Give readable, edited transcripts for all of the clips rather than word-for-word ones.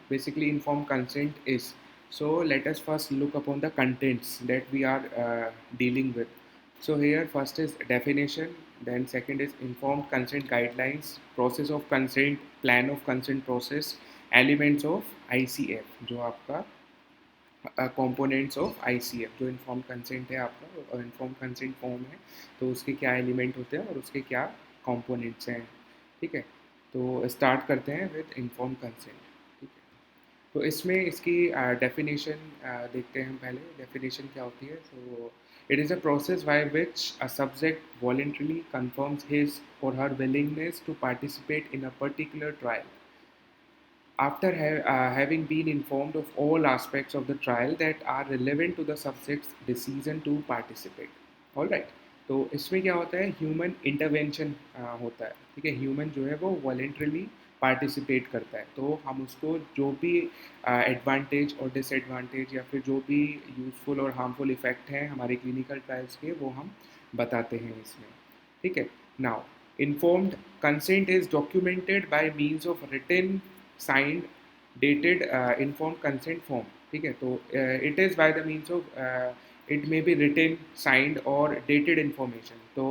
basically informed consent is. So let us first look upon the contents that we are dealing with. So here first is definition, then second is informed consent guidelines, process of consent, plan of consent process, elements of ICF जो आपका components of ICF, जो inform consent है आपका, inform consent form है, तो उसके क्या element होते हैं और उसके क्या कंपोनेंट्स हैं। ठीक है, तो स्टार्ट करते हैं विद इन्फॉर्म कंसेंट। ठीक है, तो इसमें इसकी डेफिनेशन देखते हैं हम पहले। डेफिनेशन क्या होती है? So it is a process by which a subject voluntarily confirms his or her willingness to participate in a particular trial after having been informed of all aspects of the trial that are relevant to the subject's decision to participate. All right, तो इसमें क्या होता है? Human intervention होता है। ठीक है, human जो है वो वॉलेंट्रली पार्टिसिपेट करता है, तो हम उसको जो भी एडवांटेज और डिसएडवांटेज या फिर जो भी यूजफुल और हार्मफुल इफेक्ट हैं हमारे क्लिनिकल ट्रायल्स के, वो हम बताते हैं इसमें। ठीक है, now informed consent is documented by means of written signed dated informed consent form। ठीक है, तो it is by the means of it may be written signed और dated information। तो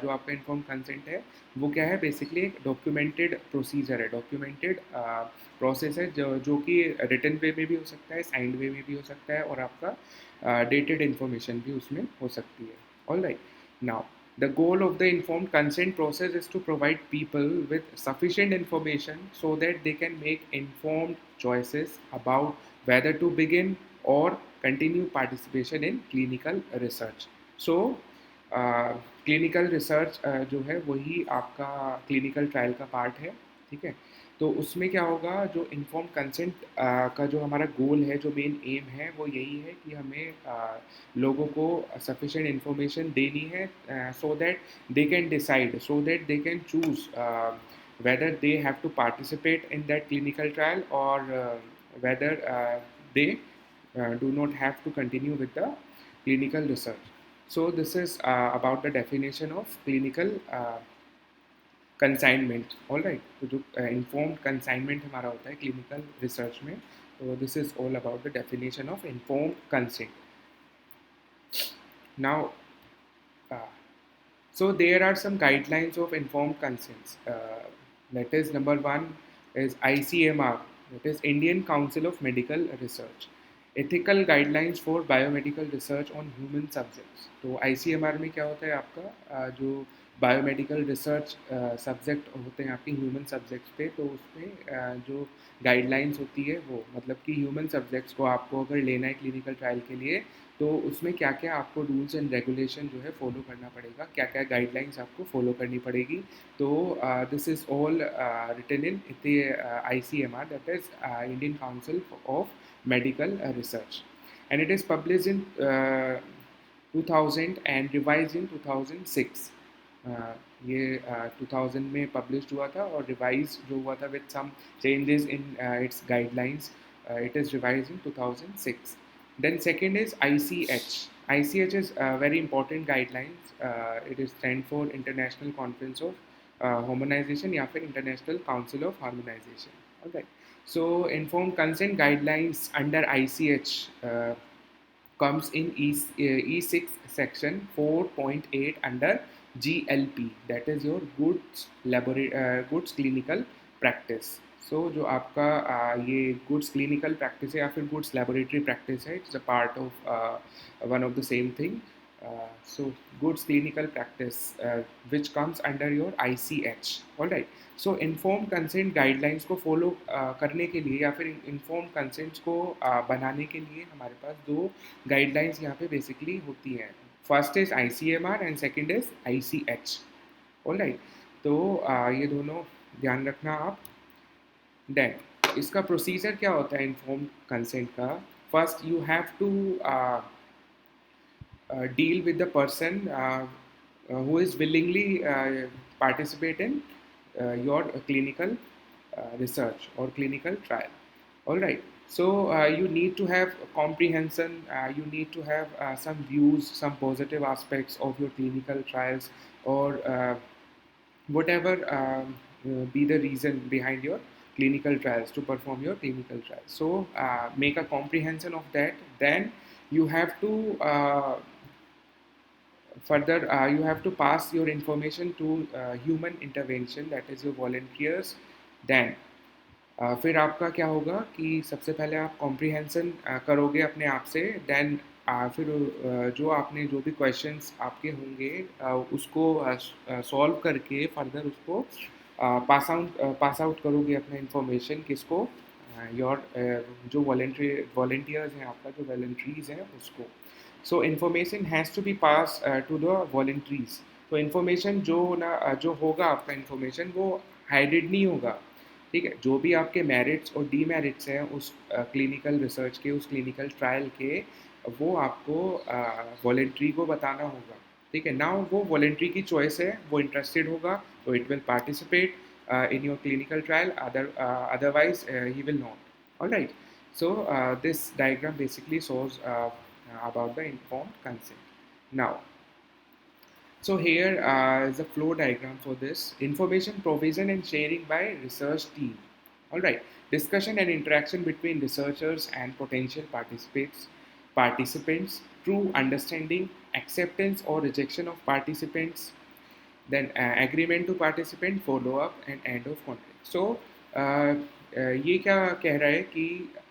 जो आपका informed consent है वो क्या है? बेसिकली एक डॉक्यूमेंटेड प्रोसीजर है, डॉक्यूमेंटेड प्रोसेस है, जो कि रिटन वे में भी हो सकता है, साइंड वे में भी हो सकता है, और आपका डेटेड इन्फॉर्मेशन भी उसमें हो सकती है। All right, now the goal of the informed consent process is to provide people with sufficient information so that they can make informed choices about whether to begin or continue participation in clinical research। So, clinical research जो है वही आपका clinical trial का part है। ठीक है, तो उसमें क्या होगा? जो इन्फॉर्म कंसेंट का जो हमारा गोल है, जो मेन एम है, वो यही है कि हमें लोगों को सफिशेंट इंफॉर्मेशन देनी है so that they can decide, so that they can choose whether they have to participate in that clinical trial or whether they do not have to continue with the clinical research। So this is about the definition of clinical consignment. All right, तो जो informed consignment हमारा होता है clinical research में, तो this is all about the definition of informed consent. Now so there are some guidelines of informed consents. That is, number one is ICMR, that is Indian Council of Medical Research, ethical guidelines for biomedical research on human subjects। तो ICMR में क्या होता है आपका? जो biomedical research subject होते हैं आपके ह्यूमन सब्जेक्ट्स पे, तो उसमें जो गाइडलाइंस होती है वो, मतलब कि ह्यूमन सब्जेक्ट्स को आपको अगर लेना है क्लिनिकल ट्रायल के लिए, तो उसमें क्या क्या आपको रूल्स एंड रेगुलेशन जो है फॉलो करना पड़ेगा, क्या क्या गाइडलाइंस आपको फॉलो करनी पड़ेगी। तो this is all written in ICMR, that is Indian Council of Medical Research, and it is publish in 2000 and revise in 2006। ये 2000 में पब्लिश हुआ था और रिवाइज जो हुआ था with some changes in its guidelines, it is revise in 2006। Then second is ICH. ICH is very important guidelines. It is stand for International Conference of Harmonization या फिर International Council of Harmonization. Okay. So informed consent guidelines under ICH comes in E6 section 4.8 under GLP, that is your goods clinical practice। सो जो आपका ये goods clinical practice है या फिर goods laboratory practice है, it's a part of one of the same thing. So goods clinical practice which comes under your ICH। All right, so inform consent guidelines को follow करने के लिए या फिर इन्फॉर्म कंसेंट्स को बनाने के लिए हमारे पास दो गाइडलाइंस यहाँ पे बेसिकली होती हैं। First is ICMR and second is ICH। All right, तो ये दोनों ध्यान रखना आप। देन इसका प्रोसीजर क्या होता है इन्फॉर्म कंसेंट का? First you have to deal with the person who is willingly participate in your clinical research or clinical trial। All right, so you need to have comprehension, you need to have some views, some positive aspects of your clinical trials, or whatever be the reason behind your clinical trials, to perform your clinical trials. So make a comprehension of that. Then you have to further you have to pass your information to human intervention, that is your volunteers. Then फिर आपका क्या होगा कि सबसे पहले आप comprehension करोगे अपने आप से. देन फिर जो आपने जो भी क्वेश्चंस आपके होंगे उसको सॉल्व करके फर्दर उसको पास आउट करोगे अपना इंफॉर्मेशन किसको, योर जो वॉलेंटियर्स हैं, आपका जो वॉलेंट्रीज हैं उसको. So information has to be pass to the volunteers. तो इन्फॉर्मेशन जो होगा आपका इन्फॉर्मेशन वो हाइडेड नहीं होगा. ठीक है, जो भी आपके मेरिट्स और डीमेरिट्स हैं उस क्लिनिकल रिसर्च के, उस क्लिनिकल ट्रायल के, वो आपको वॉलेंट्री को बताना होगा. ठीक है, नाउ वो वॉलेंट्री की चॉइस है, वो इंटरेस्टेड होगा तो it will participate in your clinical trial, otherwise he will not. All right, so this diagram basically shows about the informed consent. Now, so here is a flow diagram for this. Information provision and sharing by research team. All right, discussion and interaction between researchers and potential participants, true understanding, acceptance or rejection of participants, then agreement to participant, follow up and end of contract. So ये क्या कह रहा है कि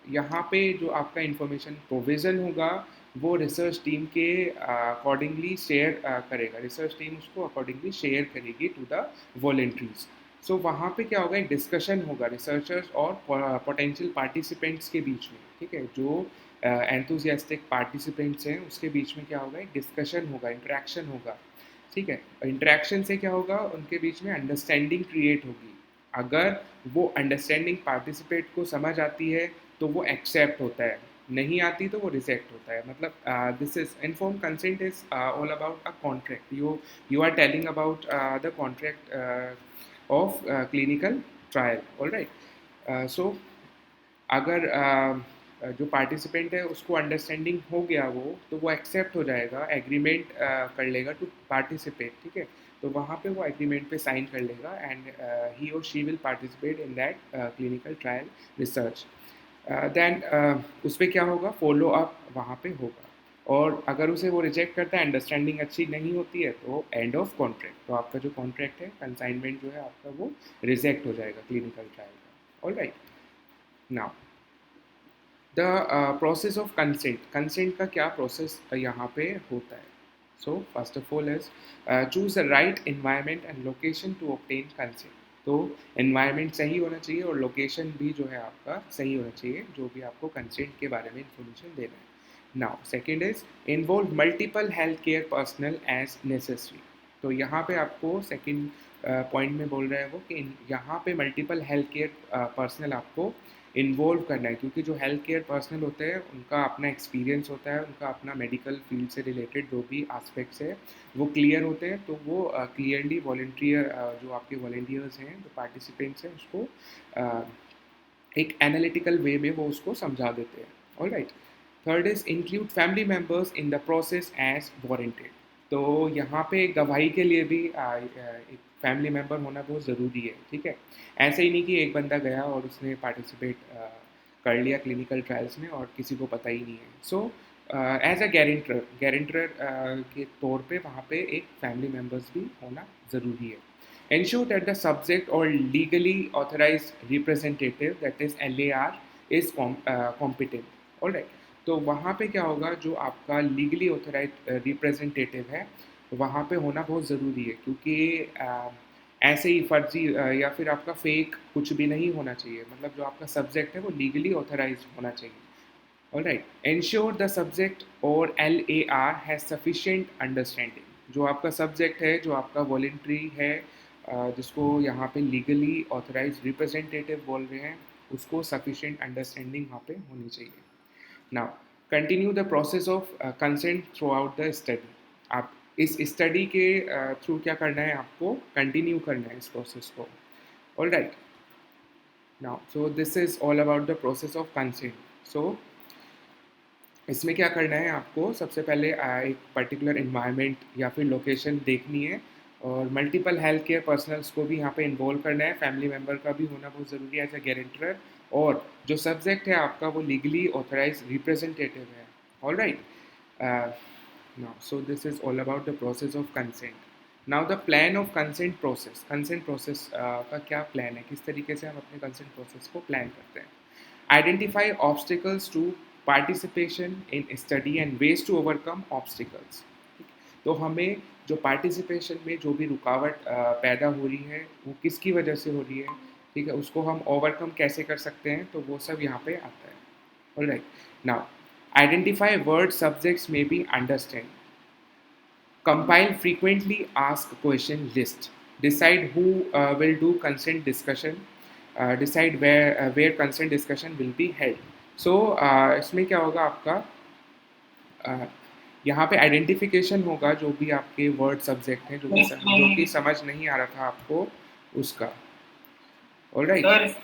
यहाँ पे जो आपका इंफॉर्मेशन प्रोविज़न होगा वो रिसर्च टीम के अकॉर्डिंगली शेयर करेगा. रिसर्च टीम उसको अकॉर्डिंगली शेयर करेगी टू द वॉलेंट्रीज. सो वहाँ पे क्या होगा, एक डिस्कशन होगा रिसर्चर्स और पोटेंशियल पार्टिसिपेंट्स के बीच में. ठीक है, जो एंथुजियास्टिक पार्टिसिपेंट्स हैं उसके बीच में क्या होगा, एक डिस्कशन होगा, इंटरेक्शन होगा. ठीक है, इंटरेक्शन से क्या होगा, उनके बीच में अंडरस्टैंडिंग क्रिएट होगी. अगर वो अंडरस्टैंडिंग पार्टिसिपेट को समझ आती है तो वो एक्सेप्ट होता है, नहीं आती तो वो रिजेक्ट होता है. मतलब this is inform consent is all about a contract. You are telling about the contract of clinical trial. All right, so अगर जो पार्टिसिपेंट है उसको अंडरस्टैंडिंग हो गया तो वो एक्सेप्ट हो जाएगा, एग्रीमेंट कर लेगा टू पार्टिसिपेट. ठीक है, तो वहाँ पे वो एग्रीमेंट पे साइन कर लेगा and he or she will participate in that clinical trial research. Then उस पर क्या होगा, फॉलो अप वहाँ पे होगा. और अगर उसे वो रिजेक्ट करता है, अंडरस्टैंडिंग अच्छी नहीं होती है, तो एंड ऑफ कॉन्ट्रैक्ट. तो आपका जो कॉन्ट्रैक्ट है, कंसाइनमेंट जो है आपका, वो रिजेक्ट हो जाएगा क्लिनिकल ट्रायल का. All right, now the process of consent. Consent का क्या प्रोसेस यहाँ पे होता है. So first of all is choose the right environment and location to obtain consent. तो एनवायरनमेंट सही होना चाहिए और लोकेशन भी जो है आपका सही होना चाहिए, जो भी आपको कंसेंट के बारे में इंफॉर्मेशन देना है. Now second is involve multiple health care personnel as necessary. तो यहाँ पे आपको सेकेंड पॉइंट में बोल रहा है वो कि यहाँ पे मल्टीपल हेल्थ केयर पर्सनल आपको इन्वॉल्व करना है, क्योंकि जो हेल्थ केयर पर्सनल होते हैं उनका अपना एक्सपीरियंस होता है, उनका अपना मेडिकल फील्ड से रिलेटेड जो भी एस्पेक्ट्स है वो क्लियर होते हैं. तो वो क्लियरली वॉलेंटियर जो आपके वॉलेंटियर्स हैं, जो पार्टिसिपेंट्स हैं, उसको एक एनालिटिकल वे में वो उसको समझा देते हैं. All right, third is include family members in the process as warranted. तो यहाँ पे गवाही के लिए भी एक फैमिली मेम्बर होना बहुत ज़रूरी है. ठीक है, ऐसे ही नहीं कि एक बंदा गया और उसने पार्टिसिपेट कर लिया क्लिनिकल ट्रायल्स में और किसी को पता ही नहीं है. सो एज अ गारंटर के तौर पे वहाँ पे एक फैमिली मेम्बर्स भी होना ज़रूरी है. Ensure that the subject or legally authorized representative, that is LAR, is competent. All right, तो वहाँ पे क्या होगा, जो आपका लीगली ऑथराइज रिप्रेजेंटेटिव है वहाँ पे होना बहुत ज़रूरी है, क्योंकि ऐसे ही फर्जी या फिर आपका फेक कुछ भी नहीं होना चाहिए. मतलब जो आपका सब्जेक्ट है वो लीगली ऑथराइज होना चाहिए. All right, ensure the subject और LAR हैज़ सफिशिएंट अंडरस्टैंडिंग. जो आपका सब्जेक्ट है, जो आपका वॉलेंट्री है, जिसको यहाँ पे लीगली ऑथराइज रिप्रेजेंटेटिव बोल रहे हैं, उसको सफिशिएंट अंडरस्टैंडिंग वहाँ पे होनी चाहिए. Now continue the process of consent through out the study. आप इस स्टडी के थ्रू क्या करना है, आपको कंटिन्यू करना है इस प्रोसेस को. All right, now so this is all about the process of consent. So इसमें क्या करना है आपको, सबसे पहले एक पर्टिकुलर इन्वायरमेंट या फिर लोकेशन देखनी है और मल्टीपल हेल्थ केयर पर्सनल्स को भी यहाँ पे इन्वॉल्व करना है, फैमिली मेम्बर का भी होना बहुत ज़रूरी है एज अ गारंटर, और जो सब्जेक्ट है आपका वो लीगली ऑथराइज रिप्रेजेंटेटिव है. All right. Now, so this is all about the process of consent. Now the plan of consent process. Consent process का क्या plan है, किस तरीके से हम अपने consent process को plan करते हैं. Identify obstacles to participation in study and ways to overcome obstacles. तो हमें जो पार्टिसिपेशन में जो भी रुकावट पैदा हो रही है वो किसकी वजह से हो रही है, ठीक है, उसको हम ओवरकम कैसे कर सकते हैं, तो वो सब यहाँ पे आता है. Alright. Now identify word subjects में be understand. Compile frequently asked question list. Decide who will do consent discussion. Decide where consent discussion will be held. So इसमें क्या होगा आपका, यहाँ पे आइडेंटिफिकेशन होगा जो भी आपके वर्ड सब्जेक्ट हैं, जो कि समझ नहीं आ रहा था आपको उसका. ऑलराइट.